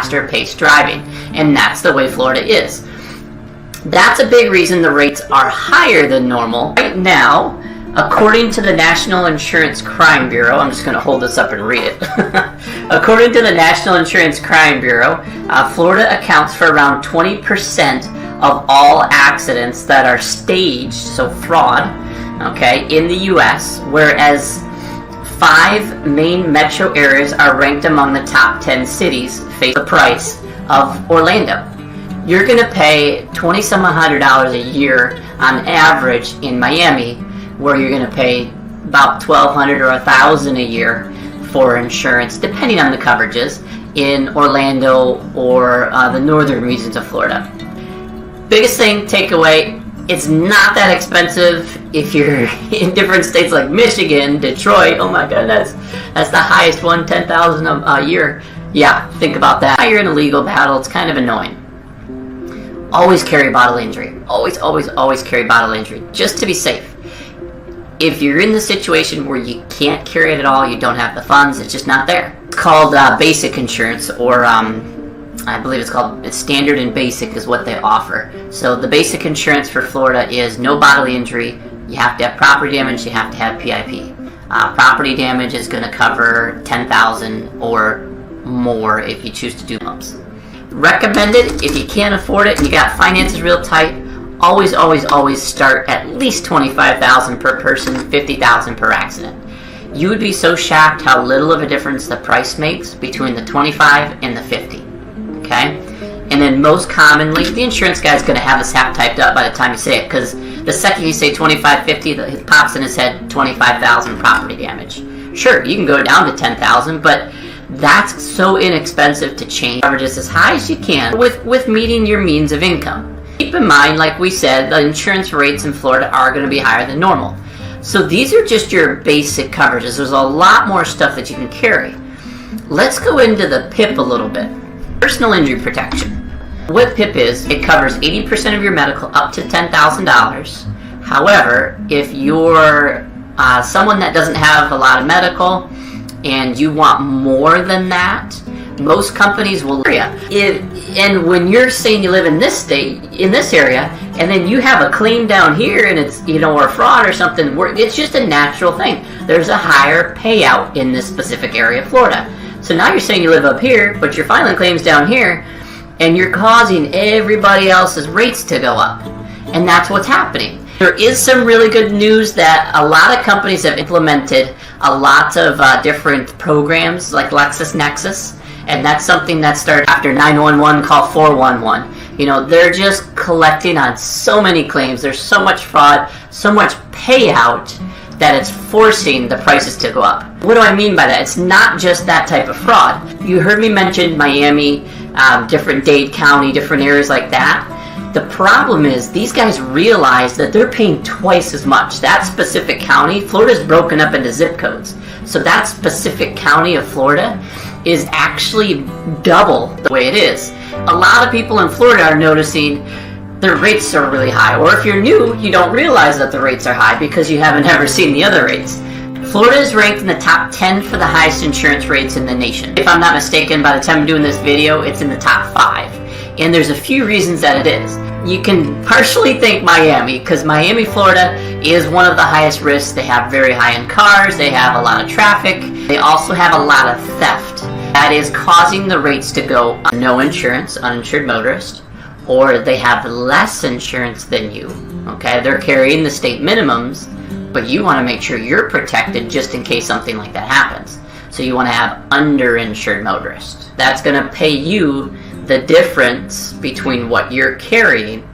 faster paced driving. And that's the way Florida is. That's a big reason the rates are higher than normal. Right now, according to the National Insurance Crime Bureau, I'm just going to hold this up and read it. According to the National Insurance Crime Bureau, Florida accounts for around 20% of all accidents that are staged, so fraud, okay, in the U.S., whereas 5 main metro areas are ranked among the top 10 cities face the price of Orlando. You're going to pay $2,some $100 a year on average in Miami, where you're going to pay about $1,200 or $1,000 a year for insurance, depending on the coverages, in Orlando or the northern regions of Florida. Biggest thing, takeaway, it's not that expensive if you're in different states like Michigan, Detroit. Oh my goodness, that's the highest one, $10,000 a year. Yeah, think about that. You're in a legal battle, it's kind of annoying. Always carry bodily injury. Always, always, always carry bodily injury, just to be safe. If you're in the situation where you can't carry it at all, you don't have the funds, it's just not there. It's called basic insurance, or I believe it's standard and basic is what they offer. So the basic insurance for Florida is no bodily injury. You have to have property damage, you have to have PIP. Property damage is going to cover $10,000 or more if you choose to do bumps. Recommended, if you can't afford it and you got finances real tight, always, always, always start at least $25,000 per person, $50,000 per accident. You would be so shocked how little of a difference the price makes between the 25 and the 50. Okay? And then most commonly, the insurance guy's going to have this half typed up by the time you say it, because the second you say 25, 50, it pops in his head 25,000 property damage. Sure, you can go down to 10,000, but that's so inexpensive to change coverages as high as you can with meeting your means of income. Keep in mind, like we said, the insurance rates in Florida are going to be higher than normal. So these are just your basic coverages. There's a lot more stuff that you can carry. Let's go into the PIP a little bit. Personal injury protection. What PIP is, it covers 80% of your medical up to $10,000. However, if you're someone that doesn't have a lot of medical and you want more than that, most companies will and when you're saying you live in this state, in this area, and then you have a claim down here and it's, or fraud or something, it's just a natural thing. There's a higher payout in this specific area of Florida. So now you're saying you live up here, but you're filing claims down here, and you're causing everybody else's rates to go up. And that's what's happening. There is some really good news that a lot of companies have implemented a lot of different programs like LexisNexis, and that's something that started after 911, call 411. They're just collecting on so many claims. There's so much fraud, so much payout, that it's forcing the prices to go up. What do I mean by that? It's not just that type of fraud. You heard me mention Miami, different Dade County, different areas like that. The problem is these guys realize that they're paying twice as much. That specific county, Florida's broken up into zip codes. So that specific county of Florida is actually double the way it is. A lot of people in Florida are noticing their rates are really high. Or if you're new, you don't realize that the rates are high because you haven't ever seen the other rates. Florida is ranked in the top 10 for the highest insurance rates in the nation. If I'm not mistaken, by the time I'm doing this video, it's in the top 5. And there's a few reasons that it is. You can partially thank Miami, because Miami, Florida is one of the highest risks. They have very high-end cars, they have a lot of traffic, they also have a lot of theft. That is causing the rates to go up. No insurance, uninsured motorist, or they have less insurance than you. Okay, they're carrying the state minimums, but you want to make sure you're protected just in case something like that happens. So you want to have underinsured motorist. That's going to pay you the difference between what you're carrying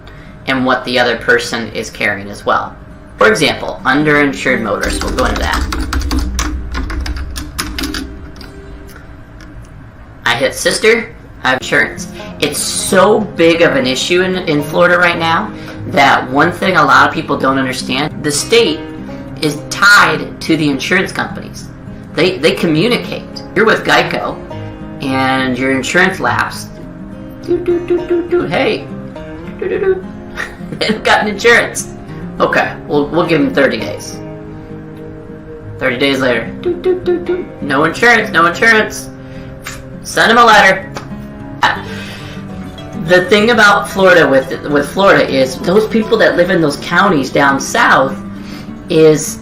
and what the other person is carrying as well. For example, underinsured motorist, we'll go into that. I hit sister, I have insurance. It's so big of an issue in Florida right now that one thing a lot of people don't understand, the state is tied to the insurance companies. They communicate. You're with Geico and your insurance lapsed. Hey, they've gotten insurance. Okay, we'll give them 30 days. 30 days later, no insurance, no insurance. Send them a letter. The thing about Florida with Florida is those people that live in those counties down south is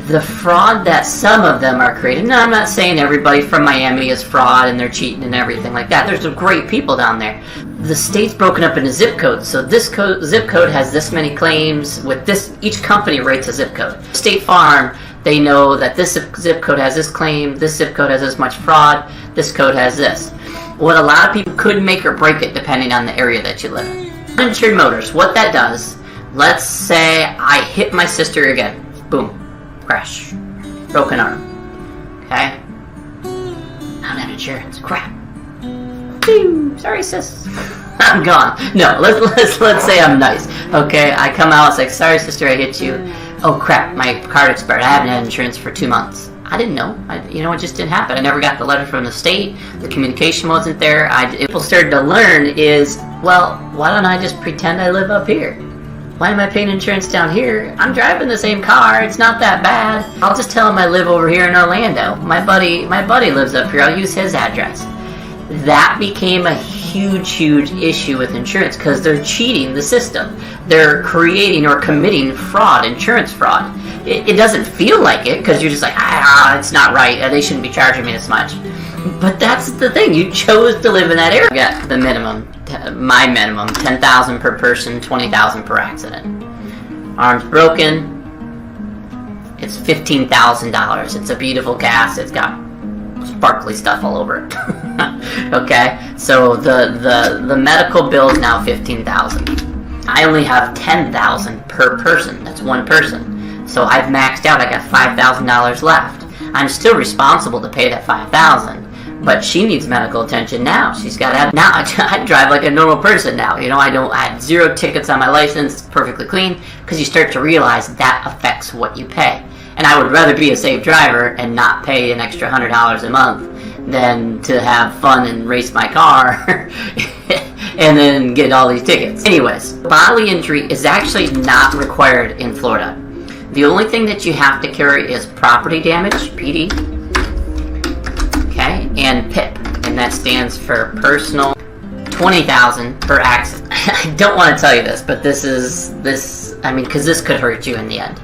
the fraud that some of them are creating. Now, I'm not saying everybody from Miami is fraud and they're cheating and everything like that. There's some great people down there. The state's broken up into zip codes. So this zip code has this many claims. With this, each company rates a zip code. State Farm, they know that this zip code has this claim, this zip code has this much fraud, this code has this. What a lot of people could make or break it depending on the area that you live in. Uninsured motorists, what that does, let's say I hit my sister again. Boom. Crash. Broken arm. Okay? I don't have insurance. Crap. Sorry, sis. I'm gone. No, let's say I'm nice. Okay, I come out, it's like, sorry, sister, I hit you. Oh, crap, my card expired. I haven't had insurance for 2 months. I didn't know. It just didn't happen. I never got the letter from the state. The communication wasn't there. People started to learn is, well, why don't I just pretend I live up here? Why am I paying insurance down here? I'm driving the same car. It's not that bad. I'll just tell him I live over here in Orlando. My buddy lives up here. I'll use his address. That became a huge issue with insurance because they're cheating the system. They're creating or committing fraud, insurance fraud. It doesn't feel like it because you're just like, it's not right. They shouldn't be charging me this much. But that's the thing. You chose to live in that area. Yeah, the minimum. My minimum, $10,000 per person, $20,000 per accident. Arm's broken, it's $15,000. It's a beautiful cast. It's got sparkly stuff all over it. Okay, so the medical bill is now $15,000. I only have $10,000 per person. That's one person. So I've maxed out. I got $5,000 left. I'm still responsible to pay that $5,000. But she needs medical attention now. She's got to have, now I drive like a normal person now. I had 0 tickets on my license, perfectly clean, because you start to realize that affects what you pay. And I would rather be a safe driver and not pay an extra $100 a month than to have fun and race my car and then get all these tickets. Anyways, bodily injury is actually not required in Florida. The only thing that you have to carry is property damage, PD, and PIP, and that stands for personal. $20,000 per accident. I don't want to tell you this, but because this could hurt you in the end.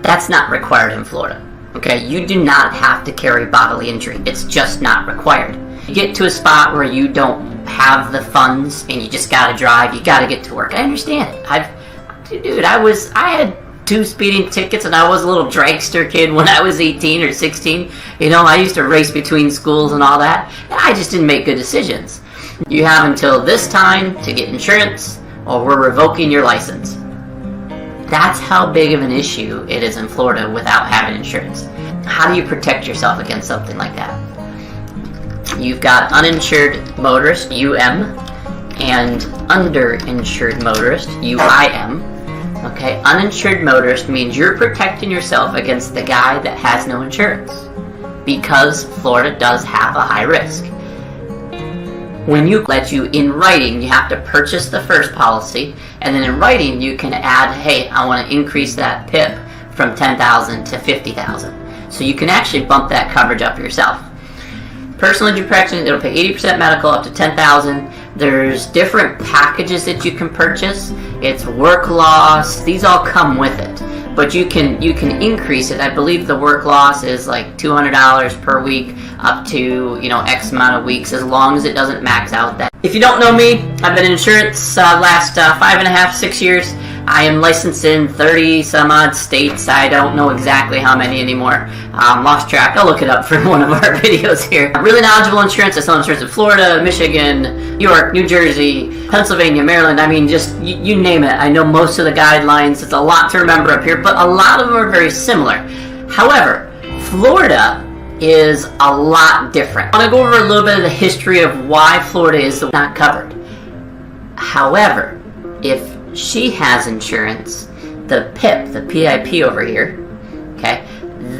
That's not required in Florida. Okay, you do not have to carry bodily injury. It's just not required. You get to a spot where you don't have the funds and you just gotta drive. You gotta get to work. I understand it. I had 2 speeding tickets, and I was a little dragster kid when I was 18 or 16. I used to race between schools and all that. And I just didn't make good decisions. You have until this time to get insurance, or we're revoking your license. That's how big of an issue it is in Florida without having insurance. How do you protect yourself against something like that? You've got uninsured motorist, UM, and underinsured motorist, UIM. Okay, uninsured motorist means you're protecting yourself against the guy that has no insurance, because Florida does have a high risk. When you let you in writing, you have to purchase the first policy, and then in writing you can add, hey, I want to increase that PIP from $10,000 to $50,000. So you can actually bump that coverage up yourself. Personal injury protection, it'll pay 80% medical up to $10,000. There's different packages that you can purchase. It's work loss. These all come with it. But you can increase it. I believe the work loss is like $200 per week up to X amount of weeks, as long as it doesn't max out that. If you don't know me, I've been in insurance last 5.5, 6 years. I am licensed in 30 some odd states. I don't know exactly how many anymore. Lost track. I'll look it up for one of our videos here. Really knowledgeable insurance. I sell insurance in Florida, Michigan, New York, New Jersey, Pennsylvania, Maryland. Just you name it. I know most of the guidelines. It's a lot to remember up here, but a lot of them are very similar. However, Florida is a lot different. I want to go over a little bit of the history of why Florida is not covered. However, if she has insurance, the PIP, the PIP over here, okay,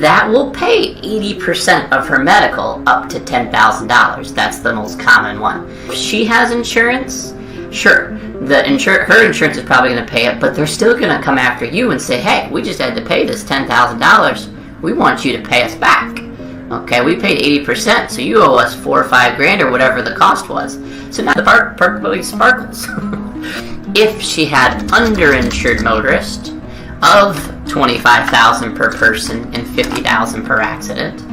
that will pay 80% of her medical up to $10,000. That's the most common one. If she has insurance, sure, her insurance is probably going to pay it, but they're still going to come after you and say, hey, we just had to pay this $10,000. We want you to pay us back. Okay, we paid 80%, so you owe us $4 or $5 grand or whatever the cost was. So now the park really sparkles. If she had underinsured motorist of $25,000 per person and $50,000 per accident,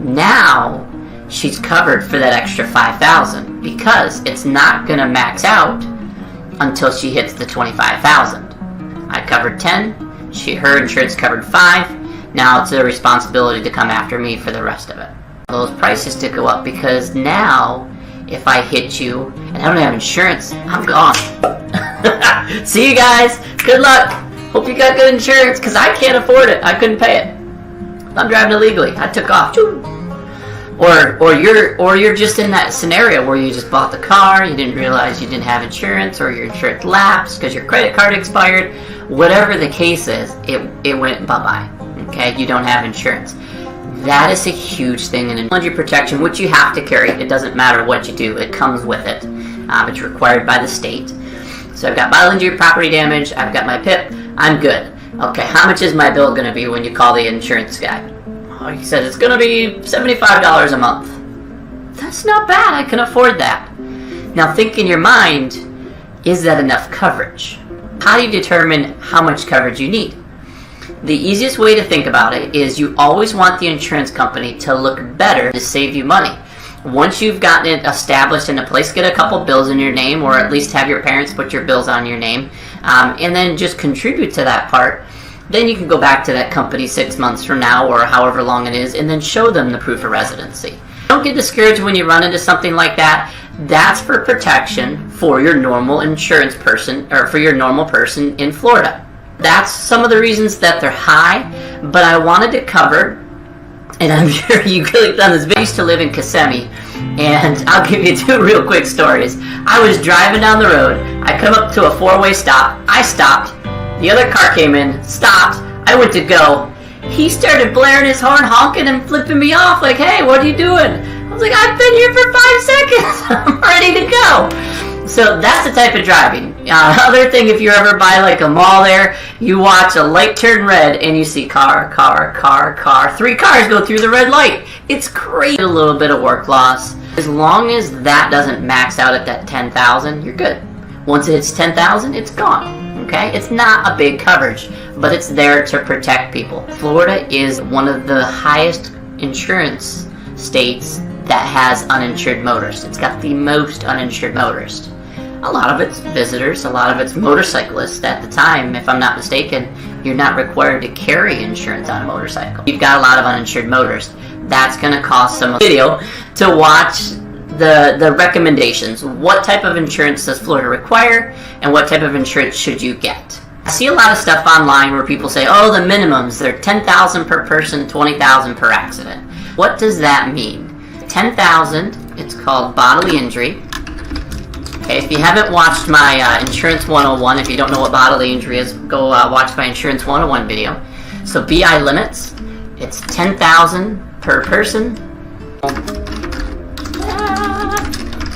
now she's covered for that extra $5,000 because it's not going to max out until she hits the $25,000. I covered 10, her insurance covered 5. Now it's their responsibility to come after me for the rest of it. Those prices to go up because now if I hit you and I don't have insurance, I'm gone. See you guys. Good luck. Hope you got good insurance because I can't afford it. I couldn't pay it. I'm driving illegally. I took off. Or you're just in that scenario where you just bought the car, you didn't realize you didn't have insurance, or your insurance lapsed because your credit card expired. Whatever the case is, it went bye-bye. Okay, you don't have insurance. That is a huge thing in injury protection, which you have to carry. It doesn't matter what you do, it comes with it. It's required by the state. So I've got bodily injury, property damage, I've got my PIP, I'm good. Okay, how much is my bill going to be when you call the insurance guy? Oh, he says it's going to be $75 a month. That's not bad, I can afford that. Now think in your mind, is that enough coverage? How do you determine how much coverage you need? The easiest way to think about it is you always want the insurance company to look better to save you money. Once you've gotten it established in a place, get a couple bills in your name, or at least have your parents put your bills on your name, and then just contribute to that part. Then you can go back to that company 6 months from now or however long it is and then show them the proof of residency. Don't get discouraged when you run into something like that. That's for protection for your normal insurance person, or for your normal person in Florida. That's some of the reasons that they're high, but I wanted to cover, and I'm sure you could have done this. I used to live in Kissimmee, and I'll give you 2 real quick stories. I was driving down the road. I come up to a 4-way stop. I stopped. The other car came in, stopped. I went to go. He started blaring his horn, honking and flipping me off like, hey, what are you doing? I was like, I've been here for 5 seconds. I'm ready to go. So that's the type of driving. Other thing, if you're ever by like a mall there, you watch a light turn red and you see car. 3 cars go through the red light. It's crazy. A little bit of work loss. As long as that doesn't max out at that 10,000, you're good. Once it hits 10,000, it's gone. Okay? It's not a big coverage, but it's there to protect people. Florida is one of the highest insurance states that has uninsured motorists. It's got the most uninsured motorists. A lot of it's visitors, a lot of it's motorcyclists. At the time, if I'm not mistaken, you're not required to carry insurance on a motorcycle. You've got a lot of uninsured motorists. That's going to cost some video to watch the recommendations. What type of insurance does Florida require, and what type of insurance should you get? I see a lot of stuff online where people say, oh, the minimums, they're $10,000 per person, $20,000 per accident. What does that mean? $10,000, it's called bodily injury. Okay, if you haven't watched my Insurance 101, if you don't know what bodily injury is, go watch my Insurance 101 video. So BI limits, it's $10,000 per person.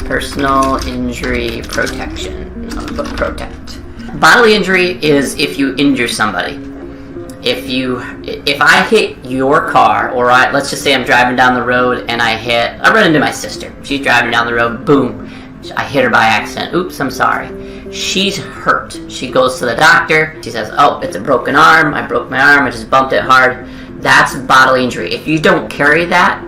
Personal injury protection. I'll put protect. Bodily injury is if you injure somebody. If I hit your car, or let's just say I'm driving down the road and I run into my sister. She's driving down the road, boom. I hit her by accident. Oops, I'm sorry. She's hurt. She goes to the doctor. She says, oh, it's a broken arm. I broke my arm. I just bumped it hard. That's bodily injury. If you don't carry that,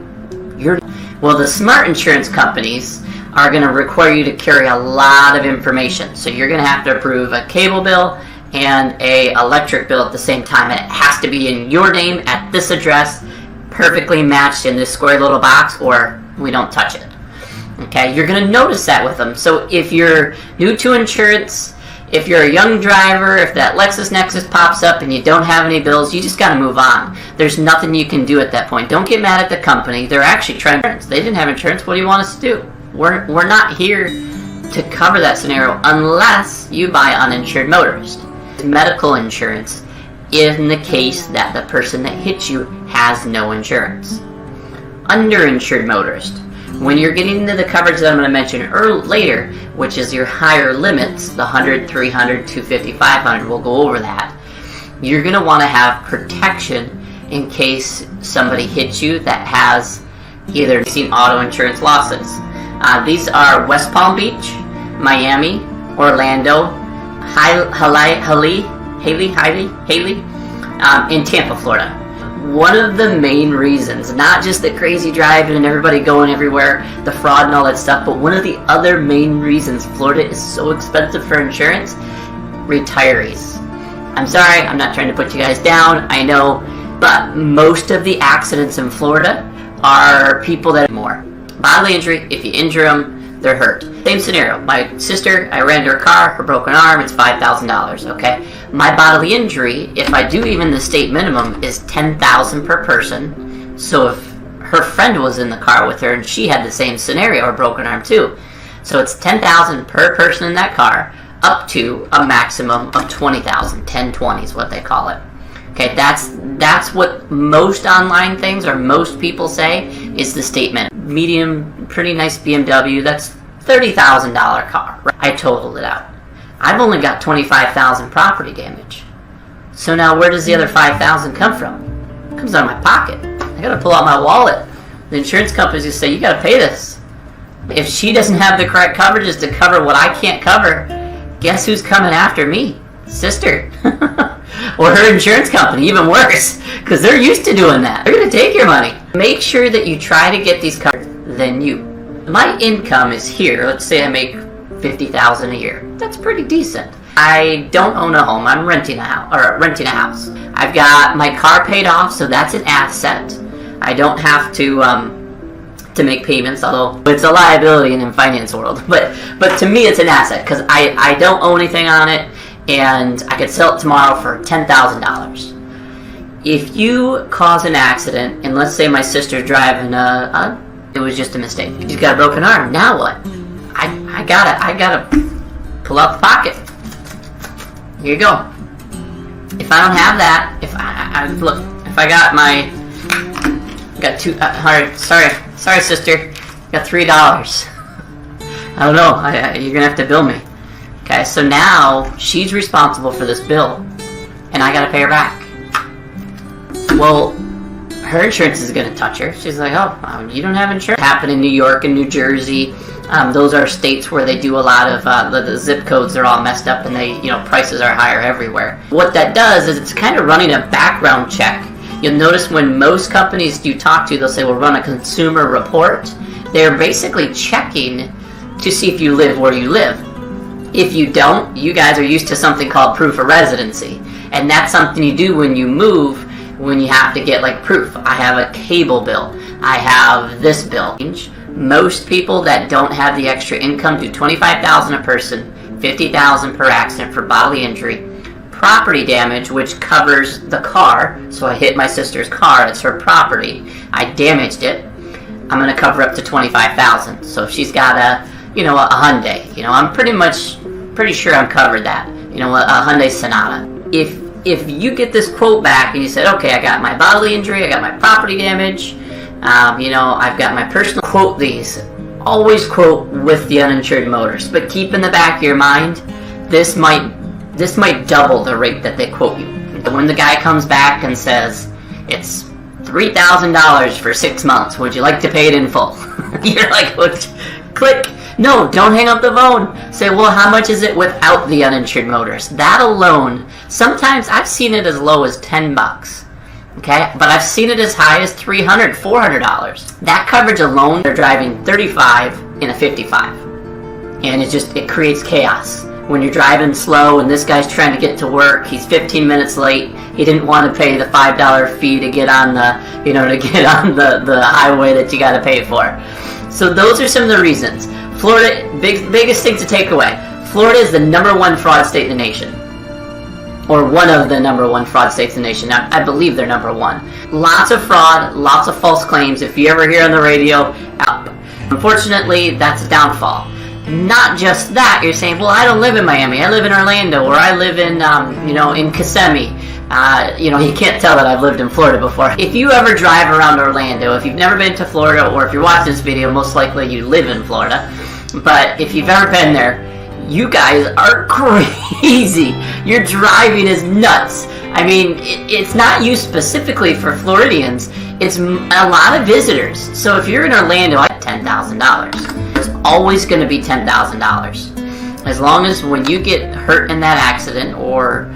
well, the smart insurance companies are going to require you to carry a lot of information. So you're going to have to approve a cable bill and a electric bill at the same time. It has to be in your name at this address, perfectly matched in this square little box, or we don't touch it. Okay, you're going to notice that with them. So if you're new to insurance, if you're a young driver, if that LexisNexis pops up and you don't have any bills, you just got to move on. There's nothing you can do at that point. Don't get mad at the company. They're actually trying to. They didn't have insurance. What do you want us to do? We're not here to cover that scenario unless you buy uninsured motorist. Medical insurance in the case that the person that hits you has no insurance. Underinsured motorist. When you're getting into the coverage that I'm going to mention later, which is your higher limits, the 100, 300, 250, 500, we'll go over that. You're going to want to have protection in case somebody hits you that has either seen auto insurance losses. These are West Palm Beach, Miami, Orlando, Haley, in Tampa, Florida. One of the main reasons, not just the crazy driving and everybody going everywhere, the fraud and all that stuff, but one of the other main reasons Florida is so expensive for insurance, retirees. I'm sorry, I'm not trying to put you guys down, I know, but most of the accidents in Florida are people that are more. Bodily injury, if you injure them, they're hurt. Same scenario. My sister, I ran her car, her broken arm, it's $5,000, okay? My bodily injury, if I do even the state minimum, is $10,000 per person. So if her friend was in the car with her and she had the same scenario, or broken arm too. So it's $10,000 per person in that car, up to a maximum of $20,000. 1020 is what they call it. Okay, that's what most online things or most people say is the state minimum. Medium, pretty nice BMW, that's $30,000 car. I totaled it out. I've only got $25,000 property damage. So now where does the other $5,000 come from? It comes out of my pocket. I gotta pull out my wallet. The insurance companies just say, you gotta pay this. If she doesn't have the correct coverages to cover what I can't cover, guess who's coming after me? Sister. Or her insurance company, even worse, because they're used to doing that. They're going to take your money. Make sure that you try to get these covered than you. My income is here. Let's say I make $50,000 a year. That's pretty decent. I don't own a home. I'm renting a house. I've got my car paid off, so that's an asset. I don't have to make payments, although it's a liability in the finance world. But to me, it's an asset because I don't own anything on it. And I could sell it tomorrow for $10,000. If you cause an accident, and let's say my sister's driving it was just a mistake. She's got a broken arm. Now what? I gotta pull out the pocket. Here you go. If I don't have that, if I got sorry sister, got $3. I don't know. You're gonna have to bill me. Okay, so now she's responsible for this bill, and I gotta pay her back. Well, her insurance is gonna touch her. She's like, oh, you don't have insurance. It happened in New York and New Jersey. Those are states where they do a lot of the zip codes. They're all messed up, and prices are higher everywhere. What that does is it's kind of running a background check. You'll notice when most companies you talk to, they'll say, we'll run a consumer report. They're basically checking to see if you live where you live. If you don't, you guys are used to something called proof of residency. And that's something you do when you move, when you have to get like proof. I have a cable bill. I have this bill. Most people that don't have the extra income do $25,000 a person, $50,000 per accident for bodily injury. Property damage, which covers the car. So I hit my sister's car, it's her property. I damaged it. I'm going to cover up to $25,000. So if she's got a Hyundai, I'm pretty sure I'm covered that. A Hyundai Sonata. If you get this quote back and you said, okay, I got my bodily injury, I got my property damage, I've got my personal, quote these. Always quote with the uninsured motorist, but keep in the back of your mind, this might double the rate that they quote you. When the guy comes back and says, it's $3,000 for 6 months, would you like to pay it in full? You're like, click. No, don't hang up the phone. Say, well, how much is it without the uninsured motorist? That alone, sometimes I've seen it as low as $10. Okay, but I've seen it as high as $300, $400. That coverage alone, they're driving 35 in a 55. And it creates chaos. When you're driving slow and this guy's trying to get to work, he's 15 minutes late, he didn't want to pay the $5 fee to get on the highway that you got to pay for. So those are some of the reasons. Florida, biggest thing to take away. Florida is the #1 fraud state in the nation. Or one of the #1 fraud states in the nation. Now, I believe they're #1. Lots of fraud, lots of false claims. If you ever hear on the radio, unfortunately, that's a downfall. Not just that, you're saying, well, I don't live in Miami, I live in Orlando, or I live in, in Kissimmee. You can't tell that I've lived in Florida before. If you ever drive around Orlando, if you've never been to Florida, or if you're watching this video, most likely you live in Florida. But if you've ever been there, you guys are crazy. Your driving is nuts. I mean, it's not used specifically for Floridians. It's a lot of visitors. So if you're in Orlando, $10,000. It's always going to be $10,000. As long as when you get hurt in that accident or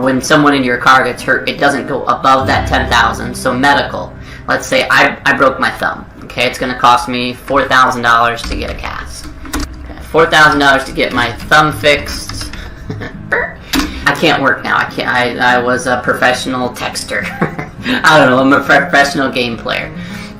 when someone in your car gets hurt, it doesn't go above that $10,000. So medical. Let's say I broke my thumb. Okay, it's going to cost me $4,000 to get a cast. $4,000 to get my thumb fixed. I can't work now. I was a professional texter. I don't know. I'm a professional game player.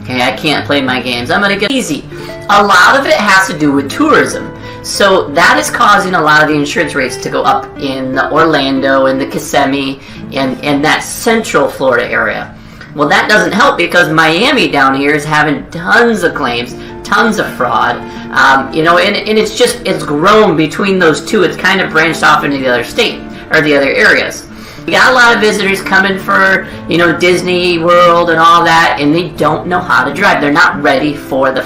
Okay, I can't play my games. I'm gonna get easy. A lot of it has to do with tourism. So that is causing a lot of the insurance rates to go up in Orlando, in the Kissimmee, and that central Florida area. Well, that doesn't help because Miami down here is having tons of claims, tons of fraud. You know, and it's grown between those two. It's kind of branched off into the other state or the other areas. We got a lot of visitors coming for, you know, Disney World and all that, and they don't know how to drive. They're not ready for the